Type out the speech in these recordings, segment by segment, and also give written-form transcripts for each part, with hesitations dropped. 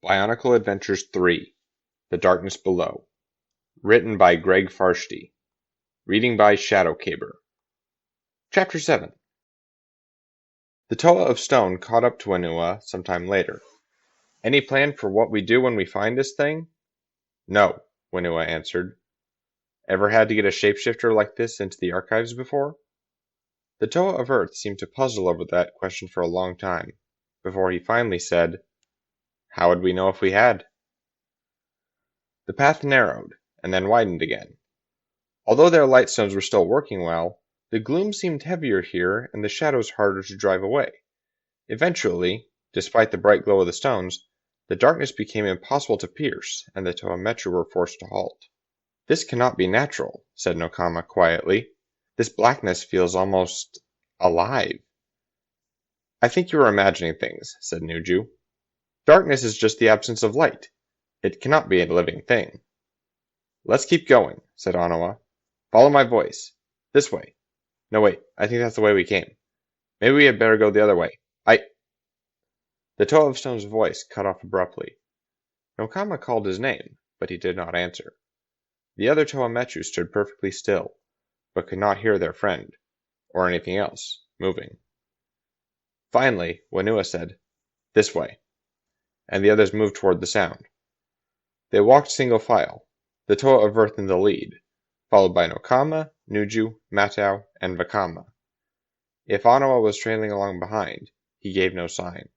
BIONICLE Adventures 3 The Darkness Below. Written by Greg Farshtey. Reading by Shadowcaber. Chapter 7. The Toa of Stone caught up to Whenua sometime later. Any plan for what we do when we find this thing? No, Whenua answered. Ever had to get a shapeshifter like this into the archives before? The Toa of Earth seemed to puzzle over that question for a long time, before he finally said, How would we know if we had? The path narrowed, and then widened again. Although their lightstones were still working well, the gloom seemed heavier here and the shadows harder to drive away. Eventually, despite the bright glow of the stones, the darkness became impossible to pierce, and the Toa-Metru were forced to halt. This cannot be natural, said Nokama quietly. This blackness feels almost alive. I think you are imagining things, said Nuju. Darkness is just the absence of light. It cannot be a living thing. Let's keep going, said Anawa. Follow my voice. This way. No, wait, I think that's the way we came. Maybe we had better go the other way. The Toa of Stone's voice cut off abruptly. Nokama called his name, but he did not answer. The other Toa-Metru stood perfectly still, but could not hear their friend, or anything else, moving. Finally, Whenua said, This way, and the others moved toward the sound. They walked single file, the Toa of Earth in the lead, followed by Nokama, Nuju, Matau, and Vakama. If Anawa was trailing along behind, he gave no sign.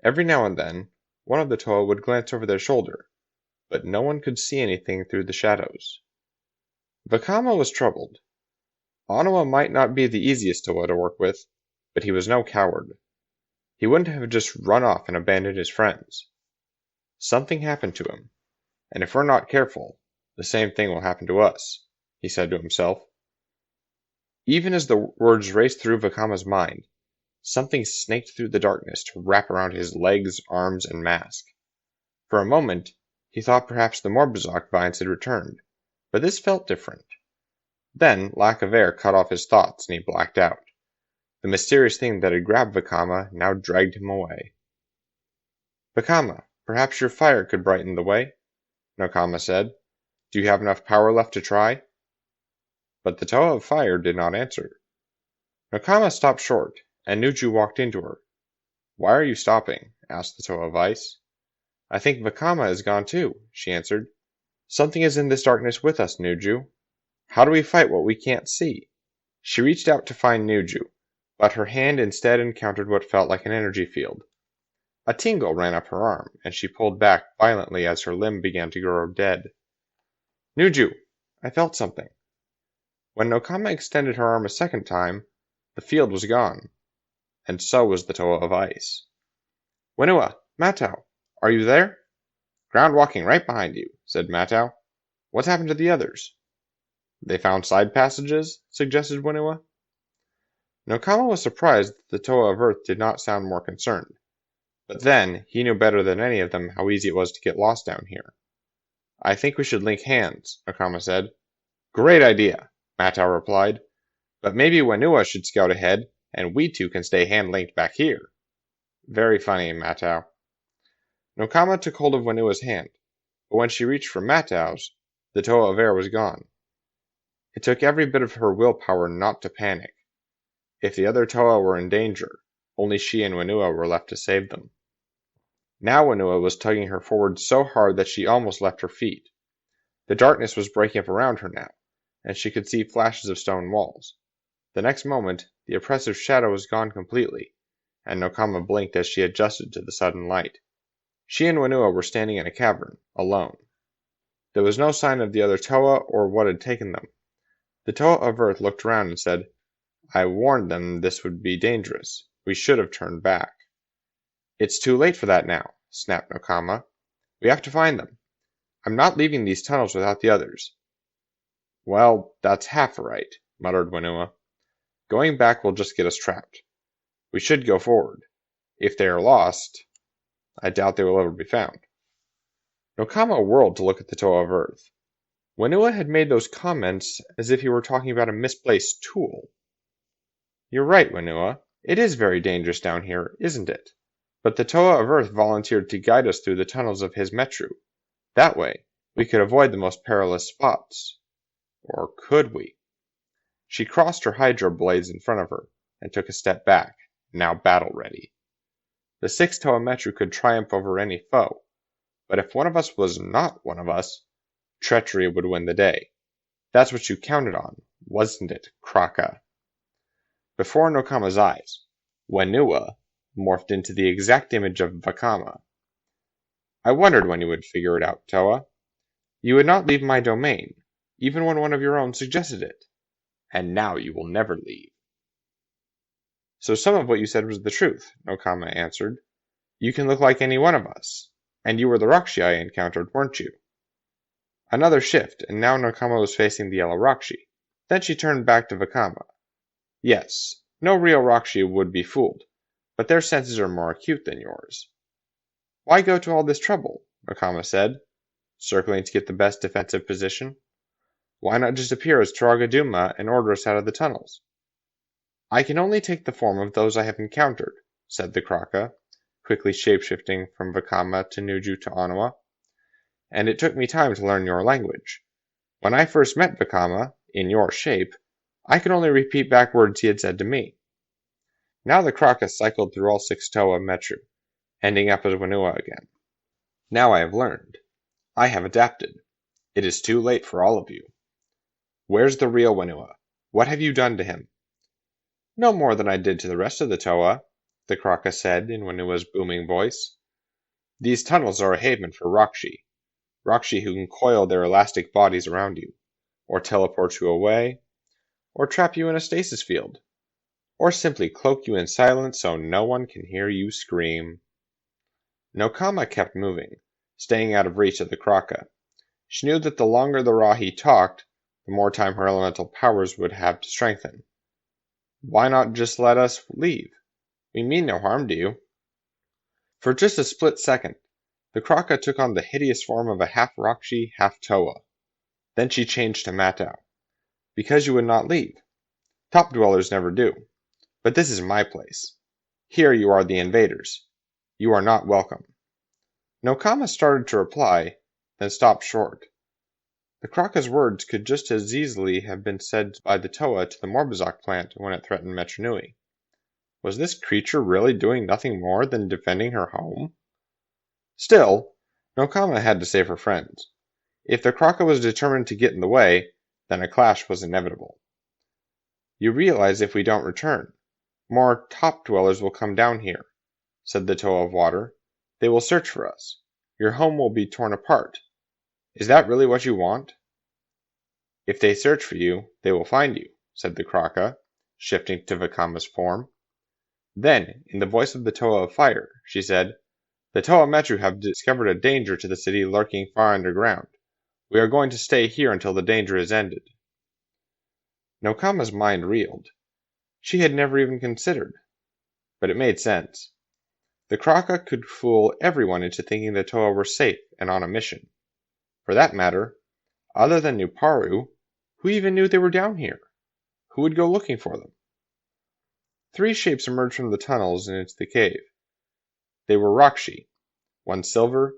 Every now and then, one of the Toa would glance over their shoulder, but no one could see anything through the shadows. Vakama was troubled. Anawa might not be the easiest Toa to work with, but he was no coward. He wouldn't have just run off and abandoned his friends. Something happened to him, and if we're not careful, the same thing will happen to us, he said to himself. Even as the words raced through Vakama's mind, something snaked through the darkness to wrap around his legs, arms, and mask. For a moment, he thought perhaps the Morbizak vines had returned, but this felt different. Then lack of air cut off his thoughts, and he blacked out. The mysterious thing that had grabbed Vakama now dragged him away. Vakama, perhaps your fire could brighten the way, Nokama said. Do you have enough power left to try? But the Toa of Fire did not answer. Nokama stopped short, and Nuju walked into her. Why are you stopping? Asked the Toa of Ice. I think Vakama is gone too, she answered. Something is in this darkness with us, Nuju. How do we fight what we can't see? She reached out to find Nuju, but her hand instead encountered what felt like an energy field. A tingle ran up her arm, and she pulled back violently as her limb began to grow dead. Nuju! I felt something. When Nokama extended her arm a second time, the field was gone, and so was the Toa of Ice. Whenua! Matau! Are you there? Ground walking right behind you, said Matau. What's happened to the others? They found side passages, suggested Whenua. Nokama was surprised that the Toa of Earth did not sound more concerned. But then, he knew better than any of them how easy it was to get lost down here. I think we should link hands, Nokama said. Great idea, Matau replied. But maybe Whenua should scout ahead, and we two can stay hand-linked back here. Very funny, Matau. Nokama took hold of Wenua's hand, but when she reached for Matau's, the Toa of Air was gone. It took every bit of her willpower not to panic. If the other Toa were in danger, only she and Whenua were left to save them. Now Whenua was tugging her forward so hard that she almost left her feet. The darkness was breaking up around her now, and she could see flashes of stone walls. The next moment, the oppressive shadow was gone completely, and Nokama blinked as she adjusted to the sudden light. She and Whenua were standing in a cavern, alone. There was no sign of the other Toa or what had taken them. The Toa of Earth looked around and said, I warned them this would be dangerous. We should have turned back. It's too late for that now, snapped Nokama. We have to find them. I'm not leaving these tunnels without the others. Well, that's half right, muttered Whenua. Going back will just get us trapped. We should go forward. If they are lost, I doubt they will ever be found. Nokama whirled to look at the Toa of Earth. Whenua had made those comments as if he were talking about a misplaced tool. You're right, Whenua. It is very dangerous down here, isn't it? but the Toa of Earth volunteered to guide us through the tunnels of his metru. That way, we could avoid the most perilous spots. Or could we? She crossed her hydro blades in front of her, and took a step back, now battle-ready. The 6 Toa metru could triumph over any foe, but if one of us was not one of us, treachery would win the day. That's what you counted on, wasn't it, Kraka? Before Nokama's eyes, Whenua morphed into the exact image of Vakama. I wondered when you would figure it out, Toa. You would not leave my domain, even when one of your own suggested it. And now you will never leave. So some of what you said was the truth, Nokama answered. You can look like any one of us. And you were the Rakshi I encountered, weren't you? Another shift, and now Nokama was facing the yellow Rakshi. Then she turned back to Vakama. Yes, no real Rakshi would be fooled, but their senses are more acute than yours. Why go to all this trouble? Nokama said, circling to get the best defensive position. Why not just appear as Turagaduma and order us out of the tunnels? I can only take the form of those I have encountered, said the Kraka, quickly shapeshifting from Vakama to Nuju to Anawa. And it took me time to learn your language. When I first met Vakama, in your shape, I could only repeat back words he had said to me. Now the Kraka cycled through all 6 Toa metru, ending up as Whenua again. Now I have learned. I have adapted. It is too late for all of you. Where's the real Whenua? What have you done to him? No more than I did to the rest of the Toa, the Kraka said in Whenua's booming voice. These tunnels are a haven for Rakshi who can coil their elastic bodies around you, or teleport you away, or trap you in a stasis field, or simply cloak you in silence so no one can hear you scream. Nokama kept moving, staying out of reach of the Kraka. She knew that the longer the Rahi talked, the more time her elemental powers would have to strengthen. Why not just let us leave? We mean no harm to you. For just a split second, the Kraka took on the hideous form of a half Rakshi, half Toa. Then she changed to Matau. Because you would not leave. Top dwellers never do. But this is my place. Here you are the invaders. You are not welcome. Nokama started to reply, then stopped short. The Kraka's words could just as easily have been said by the Toa to the Morbizak plant when it threatened Metronui. Was this creature really doing nothing more than defending her home? Still, Nokama had to save her friends. If the Kraka was determined to get in the way, then a clash was inevitable. You realize if we don't return, more top dwellers will come down here, said the Toa of Water. They will search for us. Your home will be torn apart. Is that really what you want? If they search for you, they will find you, said the Kraka, shifting to Vakama's form. Then, in the voice of the Toa of Fire, she said, The Toa metru have discovered a danger to the city lurking far underground. We are going to stay here until the danger is ended. Nokama's mind reeled. She had never even considered. But it made sense. The Kraka could fool everyone into thinking the Toa were safe and on a mission. For that matter, other than Nuparu, who even knew they were down here? Who would go looking for them? 3 shapes emerged from the tunnels and into the cave. They were Rakshi, one silver,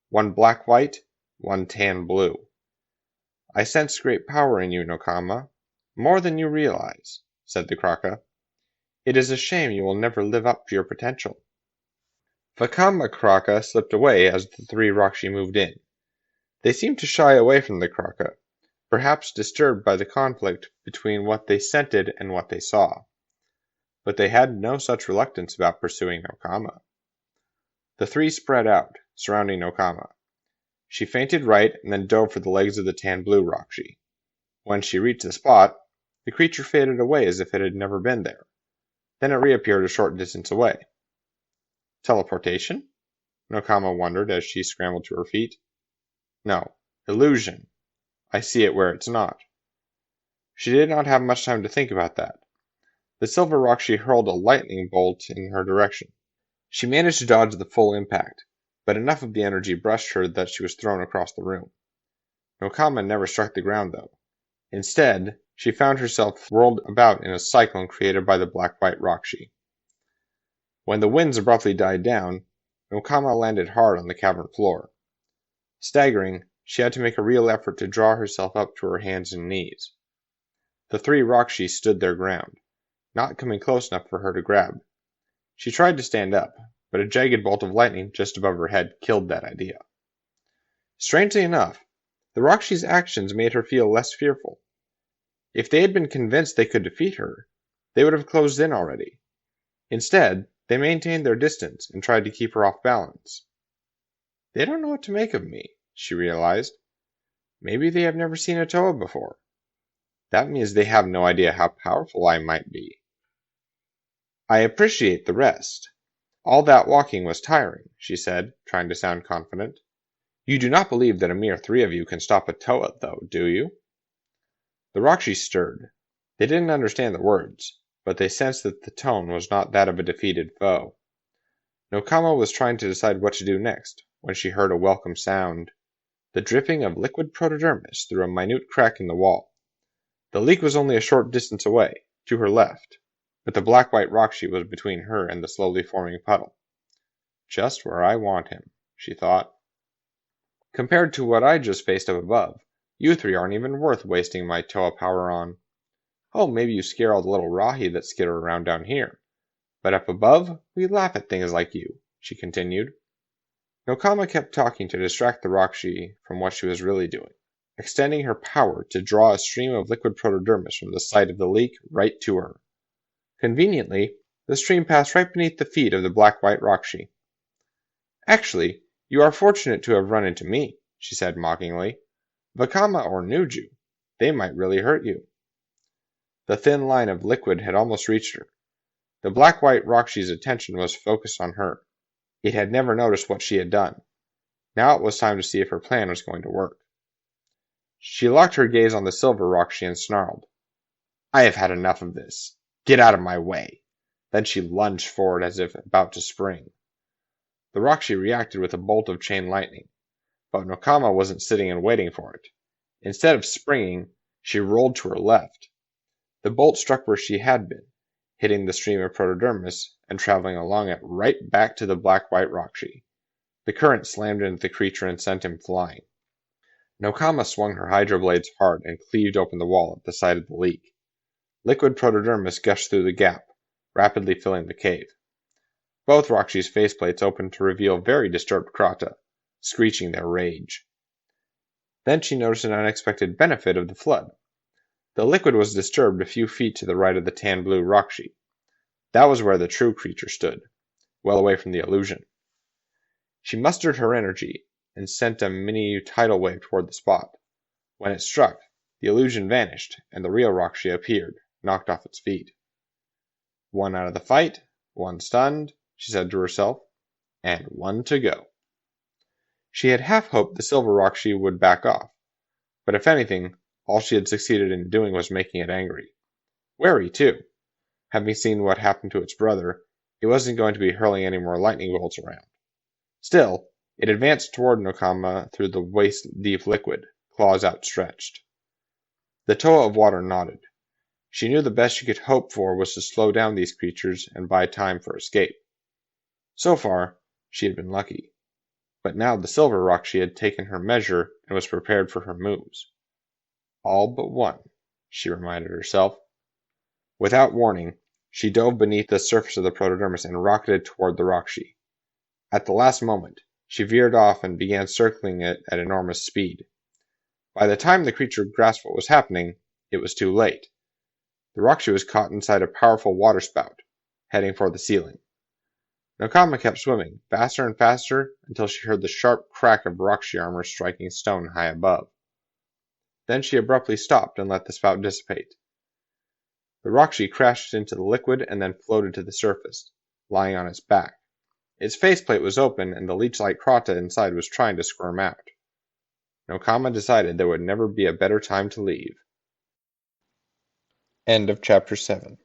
one black-white, one tan-blue. I sense great power in you, Nokama, more than you realize, said the Kraka. It is a shame you will never live up to your potential. Vakama Kraka slipped away as the 3 Rakshi moved in. They seemed to shy away from the Kraka, perhaps disturbed by the conflict between what they scented and what they saw. But they had no such reluctance about pursuing Nokama. The 3 spread out, surrounding Nokama. She feinted right and then dove for the legs of the tan-blue Rakshi. When she reached the spot, the creature faded away as if it had never been there. Then it reappeared a short distance away. Teleportation? Nokama wondered as she scrambled to her feet. No, illusion. I see it where it's not. She did not have much time to think about that. The silver Rakshi hurled a lightning bolt in her direction. She managed to dodge the full impact, but enough of the energy brushed her that she was thrown across the room. Nokama never struck the ground, though. Instead, she found herself whirled about in a cyclone created by the black-white Rakshi. When the winds abruptly died down, Nokama landed hard on the cavern floor. Staggering, she had to make a real effort to draw herself up to her hands and knees. The three Rakshi stood their ground, not coming close enough for her to grab. She tried to stand up, but a jagged bolt of lightning just above her head killed that idea. Strangely enough, the Rakshi's actions made her feel less fearful. If they had been convinced they could defeat her, they would have closed in already. Instead, they maintained their distance and tried to keep her off balance. They don't know what to make of me, she realized. Maybe they have never seen a Toa before. That means they have no idea how powerful I might be. I appreciate the rest. All that walking was tiring, she said, trying to sound confident. You do not believe that a mere 3 of you can stop a Toa, though, do you? The Rakshi stirred. They didn't understand the words, but they sensed that the tone was not that of a defeated foe. Nokama was trying to decide what to do next, when she heard a welcome sound. The dripping of liquid protodermis through a minute crack in the wall. The leak was only a short distance away, to her left, but the black-white Rakshi was between her and the slowly forming puddle. Just where I want him, she thought. Compared to what I just faced up above, you 3 aren't even worth wasting my Toa power on. Oh, maybe you scare all the little Rahi that skitter around down here. But up above, we laugh at things like you, she continued. Nokama kept talking to distract the Rakshi from what she was really doing, extending her power to draw a stream of liquid protodermis from the site of the leak right to her. Conveniently, the stream passed right beneath the feet of the black-white Rakshi. Actually, you are fortunate to have run into me, she said mockingly. Vakama or Nuju, they might really hurt you. The thin line of liquid had almost reached her. The black-white Rakshi's attention was focused on her. It had never noticed what she had done. Now it was time to see if her plan was going to work. She locked her gaze on the silver Rakshi and snarled. I have had enough of this. Get out of my way. Then she lunged forward as if about to spring. The Rakshi reacted with a bolt of chain lightning, but Nokama wasn't sitting and waiting for it. Instead of springing, she rolled to her left. The bolt struck where she had been, hitting the stream of protodermis and traveling along it right back to the black-white Rakshi. The current slammed into the creature and sent him flying. Nokama swung her hydro blades hard and cleaved open the wall at the side of the leak. Liquid protodermis gushed through the gap, rapidly filling the cave. Both Rakshi's faceplates opened to reveal very disturbed Krata, screeching their rage. Then she noticed an unexpected benefit of the flood. The liquid was disturbed a few feet to the right of the tan-blue Rakshi. That was where the true creature stood, well away from the illusion. She mustered her energy and sent a mini tidal wave toward the spot. When it struck, the illusion vanished, and the real Rakshi appeared, knocked off its feet. 1 out of the fight, 1 stunned, she said to herself, and 1 to go. She had half hoped the silver Rakshi would back off, but if anything, all she had succeeded in doing was making it angry. Wary, too. Having seen what happened to its brother, it wasn't going to be hurling any more lightning bolts around. Still, it advanced toward Nokama through the waist-deep liquid, claws outstretched. The Toa of Water nodded. She knew the best she could hope for was to slow down these creatures and buy time for escape. So far, she had been lucky. But now the silver Rakshi had taken her measure and was prepared for her moves. All but 1, she reminded herself. Without warning, she dove beneath the surface of the protodermis and rocketed toward the Rakshi. At the last moment, she veered off and began circling it at enormous speed. By the time the creature grasped what was happening, it was too late. The Rakshi was caught inside a powerful waterspout, heading for the ceiling. Nokama kept swimming, faster and faster, until she heard the sharp crack of Rakshi armor striking stone high above. Then she abruptly stopped and let the spout dissipate. The Rakshi crashed into the liquid and then floated to the surface, lying on its back. Its faceplate was open and the leech-like Krata inside was trying to squirm out. Nokama decided there would never be a better time to leave. End of Chapter 7.